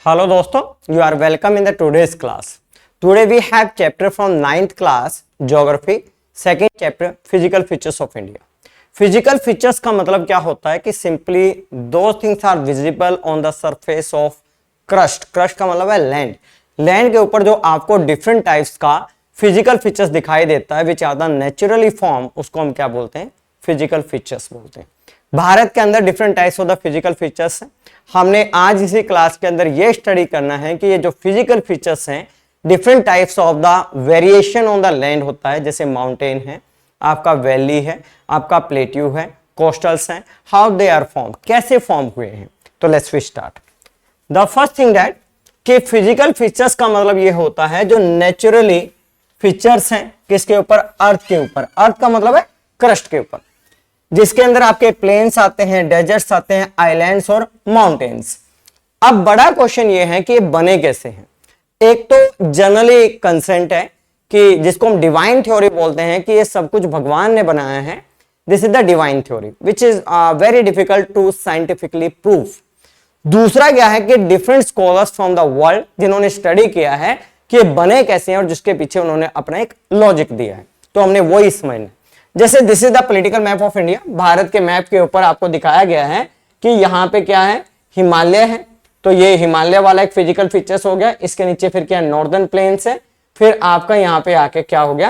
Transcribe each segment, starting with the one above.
Hello dosto, you are welcome in the today's class. Today we have chapter from 9th class Geography, second chapter Physical Features of India. Physical features का मतलब क्या होता है कि simply those things are visible on the surface of crust. Crust का मतलब है land. Land के ऊपर जो आपको डिफरेंट टाइप्स का फिजिकल फीचर्स दिखाई देता है which are the naturally form, उसको हम क्या बोलते हैं? फिजिकल फीचर्स बोलते हैं. भारत के अंदर different types of the physical features हैं. हमने आज इसी क्लास के अंदर ये स्टडी करना है कि ये जो फिजिकल फीचर्स हैं different types of the variation on the land होता है, जैसे माउंटेन है, आपका वैली है, आपका प्लेट्यू है, कोस्टल्स हैं, हाउ दे आर फॉर्म, कैसे फॉर्म हुए हैं. तो let's we start. The first thing that कि फिजिकल फीचर्स का मतलब ये होता है जो नेचुरली फीचर्स हैं किसके ऊपर? अर्थ के ऊपर. अर्थ का मतलब है क्रस्ट के ऊपर, जिसके अंदर आपके प्लेन्स आते हैं, डेजर्ट्स आते हैं, आइलैंड्स और माउंटेन्स. अब बड़ा क्वेश्चन ये है कि ये बने कैसे हैं. एक तो जनरली कंसेंट है कि जिसको हम डिवाइन थ्योरी बोलते हैं कि ये सब कुछ भगवान ने बनाया है. This is the divine theory which is very difficult to scientifically prove. दूसरा क्या है कि different scholars from the world जिन्होंने स्टडी किया है कि ये बने कैसे हैं और जिसके पीछे उन्होंने अपना एक लॉजिक दिया है. तो हमने वही समझना. जैसे this is the political map of India. Bharat के मैप के ऊपर आपको दिखाया गया है कि यहाँ पे क्या है? हिमालय है. तो ये हिमालय वाला एक फिजिकल फीचर्स हो गया. इसके नीचे फिर क्या? नॉर्दर्न प्लेन्स है. फिर आपका यहाँ पे आके क्या हो गया?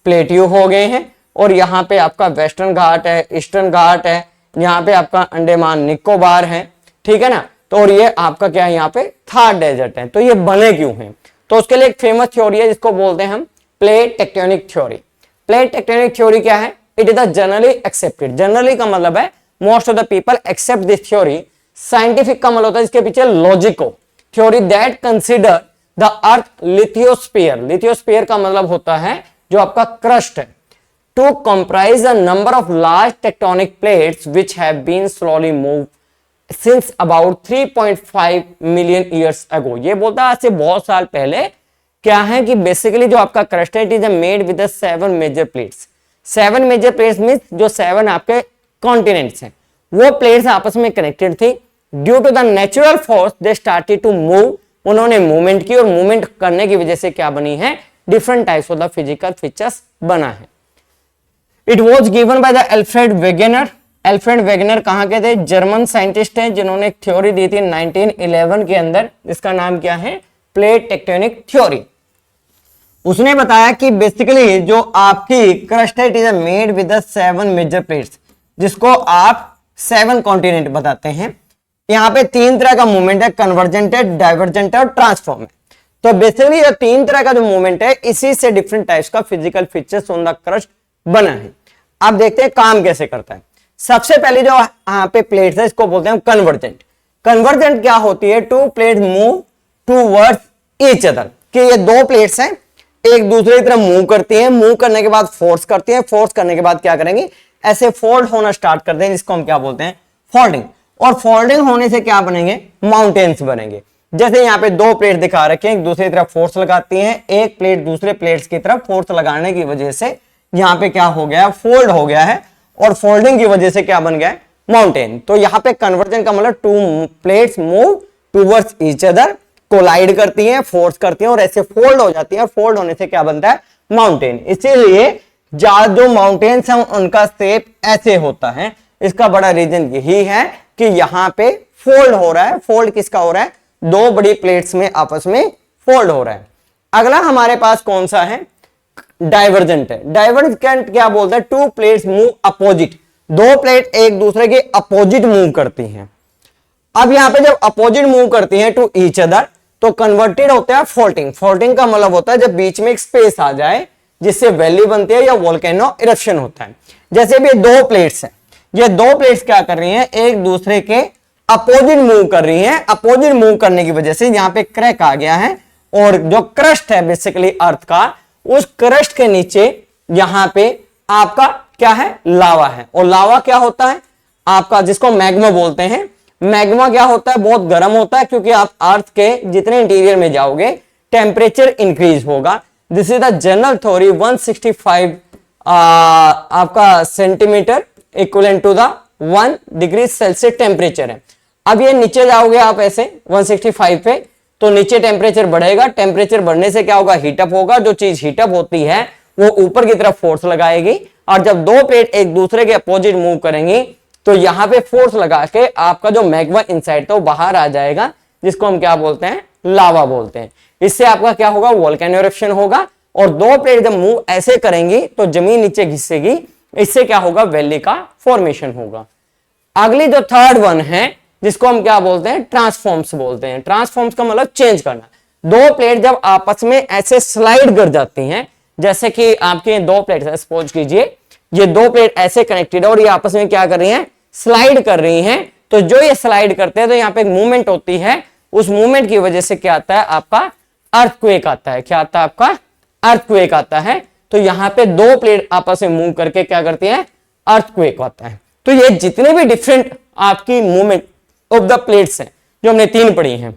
प्लेट्यू हो गए हैं. और यहाँ पे आपका वेस्टर्न घाट है, ईस्टर्न घाट है, यहाँ पे आपका अंडमान निकोबार है, ठीक है ना. तो और ये आपका क्या है? यहाँ पे थार डेजर्ट है. तो ये बने क्यों हैं? तो उसके लिए एक फेमस थ्योरी है जिसको बोलते हैं हम plate tectonic theory. Plate tectonic theory क्या है? It is the generally accepted. Generally का मतलब है most of the people accept this theory. Scientific का मतलब होता है इसके पीछे लॉजिक हो. Theory that consider the earth lithosphere. Lithosphere का मतलब होता है जो आपका क्रस्ट है. To comprise a number of large tectonic plates which have been slowly move since about 3.5 million years ago. ये बोलता है आज से बहुत साल पहले क्या है कि बेसिकली जो आपका क्रस्ट है it is made with 7 major plates. 7 major plates means जो 7 आपके कॉन्टिनेंट्स हैं वो प्लेट्स आपस में कनेक्टेड थी. Due to the natural force they started to move. उन्होंने मूवमेंट की और मूवमेंट करने की वजह से क्या बनी है? Different types of the physical features बना है. It was given by the Alfred Wegener. Alfred Wegener कहां के थे? जर्मन साइंटिस्ट हैं जिन्होंने एक थ्योरी दी थी 1911 के अंदर. इसका नाम क्या है? Plate tectonic theory. उसने बताया कि बेसिकली जो आपकी क्रस्ट है it is made with 7 major plates, जिसको आप 7 कॉन्टिनेंट बताते हैं. यहाँ पे 3 तरह का मूवमेंट है, कन्वर्जेंट है, डाइवर्जेंट है और ट्रांसफॉर्म है. तो बेसिकली ये 3 तरह का जो मूवमेंट है इसी से डिफरेंट टाइप्स का physical features on the crust बना है. आप देखते हैं काम कैसे करता है. सबसे पहले जो यहाँ पे प्लेट्स है इसको बोलते हैं कन्वर्जेंट. कन्वर्जेंट क्या होती है? 2 plates move towards each other. कि ये 2 प्लेट्स हैं एक दूसरे की तरफ मूव करती हैं, मूव करने के बाद फोर्स करती हैं, फोर्स करने के बाद क्या करेंगी? ऐसे फोल्ड होना स्टार्ट करते हैं, जिसको हम क्या बोलते हैं? फोल्डिंग. और फोल्डिंग होने से क्या बनेंगे? माउंटेन्स बनेंगे. जैसे यहाँ पे 2 प्लेट दिखा रखे हैं, एक दूसरे की तरफ फोर्स लगाती हैं, एक प्लेट दूसरे प्लेट्स की तरफ फोर्स लगाने की वजह से यहाँ पे क्या हो गया? फोल्ड हो गया है. और फोल्डिंग की वजह से क्या बन गया? माउंटेन. तो यहाँ पे कन्वर्जन का मतलब 2 plates move towards each other, collide करती हैं, फोर्स करती हैं और ऐसे फोल्ड हो जाती हैं. फोल्ड होने से क्या बनता है? माउंटेन. इसीलिए जो माउंटेन्स हैं उनका शेप ऐसे होता है. इसका बड़ा रीजन यही है कि यहाँ पे फोल्ड हो रहा है. फोल्ड किसका हो रहा है? 2 बड़ी प्लेट्स में आपस में फोल्ड हो रहा है. अगला हमारे पास कौन सा है? डाइवर्जेंट है. डाइवर्जेंट क्या बोलता है? 2 प्लेट्स मूव अपोजिट. 2 प्लेट एक दूसरे के अपोजिट मूव करती हैं. अब यहां पे जब अपोजिट मूव करती हैं टू ईच अदर तो कन्वर्टेड होता है फोल्डिंग. फोल्डिंग का मतलब होता है जब बीच में एक स्पेस आ जाए जिससे वैली बनती है या वोल्केनो इरप्शन होता है. जैसे भी 2 प्लेट्स हैं, ये 2 प्लेट्स क्या कर रही हैं? एक दूसरे के अपोजिट मूव कर रही हैं. अपोजिट मूव करने की वजह से यहां पे क्रैक आ गया है और जो क्रस्ट है बेसिकली अर्थ का, उस क्रस्ट के नीचे यहां पे आपका क्या है? लावा है. और लावा क्या होता है? आपका जिसको मैग्मा बोलते हैं. मैग्मा क्या होता है? बहुत गर्म होता है क्योंकि आप अर्थ के जितने इंटीरियर में जाओगे टेम्परेचर इंक्रीज होगा. This is the general theory. 165 आपका centimetre equivalent to the 1 degree Celsius temperature है. अब ये नीचे जाओगे आप ऐसे 165 पे तो नीचे टेम्परेचर बढ़ेगा, टेम्परेचर बढ़ने से क्या होगा, हीटअप होगा, जो चीज हीटअप होती है वो ऊपर की तरफ फोर्स लगाएगी, और जब दो प्लेट एक दूसरे के अपोजिट मूव करेंगी तो यहाँ पे फोर्स लगा के आपका जो मैग्मा इनसाइड था वो बाहर आ जाएगा, जिसको हम क्या बोलते हैं, लावा बोलते हैं। इससे आपका क्या होगा, वोल्केनो इरप्शन होगा, और दो प्लेट जब मूव ऐसे करेंगी तो जमीन नीचे घिसेगी, इससे क्या होगा, वैली का फॉर्मेशन होगा। अगली जो थर्ड वन है जिसको हम क्या बोलते हैं, ट्रांसफॉर्म्स बोलते हैं। ट्रांसफॉर्म्स का मतलब चेंज करना। दो प्लेट जब आपस में ऐसे स्लाइड कर जाती हैं, जैसे कि आपके दो प्लेट सपोज कीजिए ये दो प्लेट ऐसे कनेक्टेड है और ये आपस में क्या कर रही हैं, स्लाइड कर रही हैं, तो जो ये स्लाइड करते हैं तो यहाँ पे एक मूवमेंट होती है, उस मूवमेंट की वजह से क्या आता है, आपका अर्थक्वेक आता है। क्या आता है, आपका अर्थक्वेक आता है। तो यहाँ पे दो प्लेट आपस में मूव करके क्या करती है, अर्थक्वेक होता है। तो ये जितने भी डिफरेंट आपकी मूवमेंट ऑफ द प्लेट्स हैं जो हमने तीन पढ़ी हैं,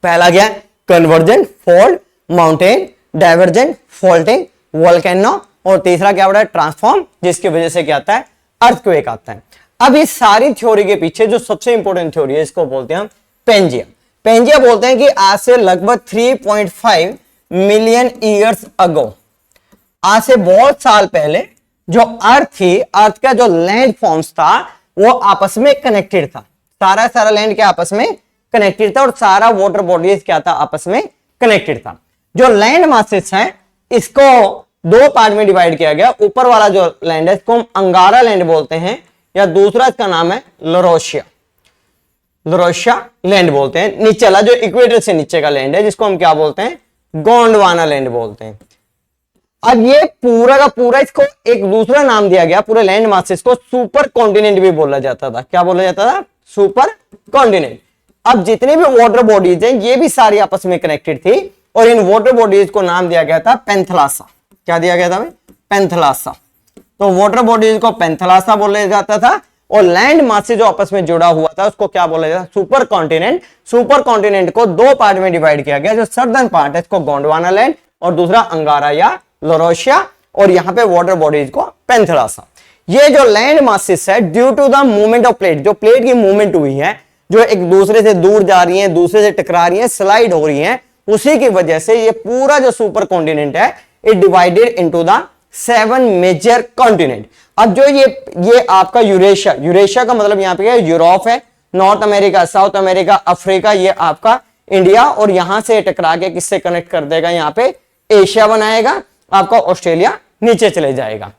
पहला क्या है, convergent, fold, mountain, divergent, folding, volcano, और तीसरा क्या होता है, ट्रांसफॉर्म, जिसकी वजह से क्या आता है, अर्थक्वेक आता है। अब इस सारी थ्योरी के पीछे जो सबसे इंपॉर्टेंट थ्योरी है इसको बोलते हैं हम पेंजिया। पेंजिया बोलते हैं कि आज से लगभग 3.5 मिलियन ईयर्स अगो, आज से बहुत साल पहले जो अर्थ थी, अर्थ का जो लैंड फॉर्म्स था वो आपस में कनेक्टेड था। सारा लैंड के आपस में कनेक्टेड था और सारा वाटर बॉडीज क्या था, आपस में कनेक्टेड था। जो लैंड मासेस है इसको दो पार्ट में डिवाइड किया गया। ऊपर वाला जो लैंड है इसको हम अंगारा लैंड बोलते हैं, या दूसरा इसका नाम है लरोशिया, लरोशिया लैंड बोलते हैं। नीचे वाला जो इक्वेटर से नीचे का लैंड है जिसको हम क्या बोलते हैं, गोंडवाना लैंड बोलते हैं। अब ये पूरा का पूरा इसको एक दूसरा नाम दिया गया, पूरे लैंड मासेस को सुपर कॉन्टिनेंट भी बोला जाता था। क्या बोला जाता था, सुपर कॉन्टिनेंट। अब जितने भी वाटर बॉडीज हैं ये भी सारी आपस में कनेक्टेड थी, और इन वाटर बॉडीज को नाम दिया गया था पेंथलासा। क्या दिया गया था भाई, पेंथलासा। तो वाटर बॉडीज को पेंथलासा बोला जाता था, और लैंड मास से जो आपस में जुड़ा हुआ था उसको क्या बोला जाता, सुपर कॉन्टिनेंट। सुपर कॉन्टिनेंट को दो पार्ट में डिवाइड किया गया। जो सर्दर्न पार्ट है इसको गोंडवाना लैंड, और दूसरा अंगारा या लरोशिया, और यहाँ पे वाटर बॉडीज को पेंथलासा। ये जो लैंड मासेस है due to the movement of plate, जो प्लेट की मूवमेंट हुई है, जो एक दूसरे से दूर जा रही है, दूसरे से टकरा रही है, स्लाइड हो रही है, उसी की वजह से ये पूरा जो सुपर कॉन्टिनेंट है it divided into the 7 major continent. अब जो ये आपका यूरेशिया, यूरेशिया का मतलब यहाँ पे यूरोप है, north America, south America, Africa, ये आपका इंडिया, और यहां से टकरा के किससे कनेक्ट कर देगा, यहाँ पे एशिया बनाएगा, आपका ऑस्ट्रेलिया नीचे चले जाएगा।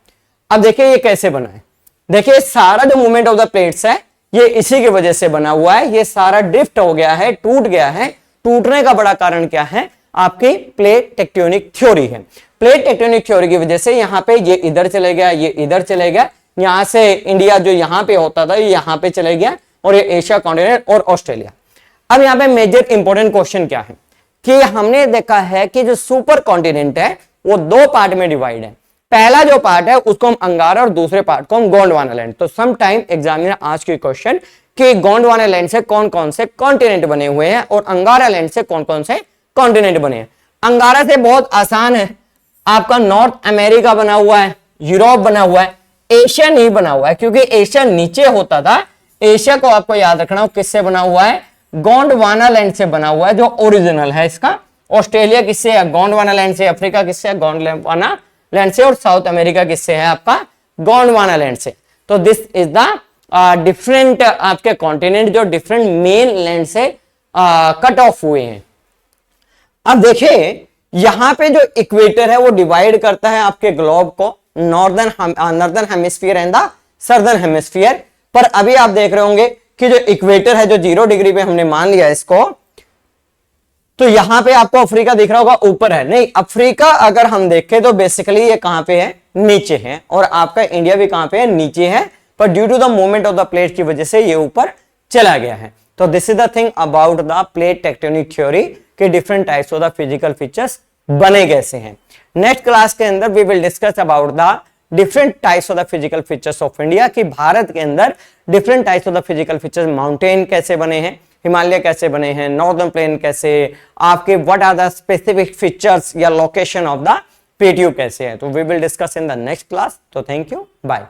अब देखिए ये कैसे बना है, देखिए सारा जो मूवमेंट ऑफ द प्लेट्स है ये इसी की वजह से बना हुआ है। ये सारा ड्रिफ्ट हो गया है, टूट गया है। टूटने का बड़ा कारण क्या है, आपकी प्लेट टेक्टोनिक थ्योरी है। प्लेट टेक्टोनिक थ्योरी की वजह से यहाँ पे ये इधर चले गया, ये इधर चले गया, यहां से इंडिया जो यहाँ पे होता था ये यहाँ पे चले गया, और ये एशिया कॉन्टिनेंट और ऑस्ट्रेलिया। अब यहाँ पे मेजर इंपॉर्टेंट क्वेश्चन क्या है कि हमने देखा है कि जो सुपर कॉन्टिनेंट है वो दो पार्ट में डिवाइड है। पहला जो पार्ट है उसको हम अंगारा और दूसरे पार्ट को हम गोंडवाना लैंड। तो सम टाइम एग्जामिनर आज की क्वेश्चन कि गोंडवाना लैंड से कौन कौन से कॉन्टिनेंट बने हुए हैं और अंगारा लैंड से कौन कौन से कॉन्टिनेंट बने हैं। अंगारा से बहुत आसान है, आपका नॉर्थ अमेरिका बना हुआ है, यूरोप बना हुआ है, एशिया नहीं बना हुआ है, क्योंकि एशिया नीचे होता था। एशिया को आपको याद रखना हो किससे बना हुआ है, गोंडवाना लैंड से बना हुआ है, जो ओरिजिनल है इसका। ऑस्ट्रेलिया किससे है, गोंडवाना लैंड से। अफ्रीका किससे है, गोंडवाना लैंड से। और साउथ अमेरिका किससे है, आपका गोंडवाना लैंड से। तो दिस इज द डिफरेंट आपके कॉन्टिनेंट जो डिफरेंट मेन लैंड से कट ऑफ हुए हैं। अब देखिए यहां पे जो इक्वेटर है वो डिवाइड करता है आपके ग्लोब को, northern hemisphere and the southern hemisphere. पर अभी आप देख रहे होंगे कि जो इक्वेटर है जो 0 डिग्री पे हमने मान लिया इसको, तो यहां पे आपको अफ्रीका दिख रहा होगा ऊपर है, नहीं अफ्रीका अगर हम देखें तो बेसिकली ये कहां पे है, नीचे है। और आपका इंडिया भी कहां पे है, नीचे है, पर due to the movement of the plate की वजह से ये ऊपर चला गया है। तो this is the thing about the plate tectonic theory के different types of the physical features बने कैसे हैं। नेक्स्ट क्लास के अंदर we will discuss about the different types of the physical features of India, कि भारत के अंदर different types of the physical features, mountain कैसे बने हैं, हिमालय कैसे बने हैं, नॉर्दर्न प्लेन कैसे, आपके what are the specific features या लोकेशन ऑफ द प्लेट्यू कैसे है। तो we will discuss in the next class. तो थैंक यू, बाय।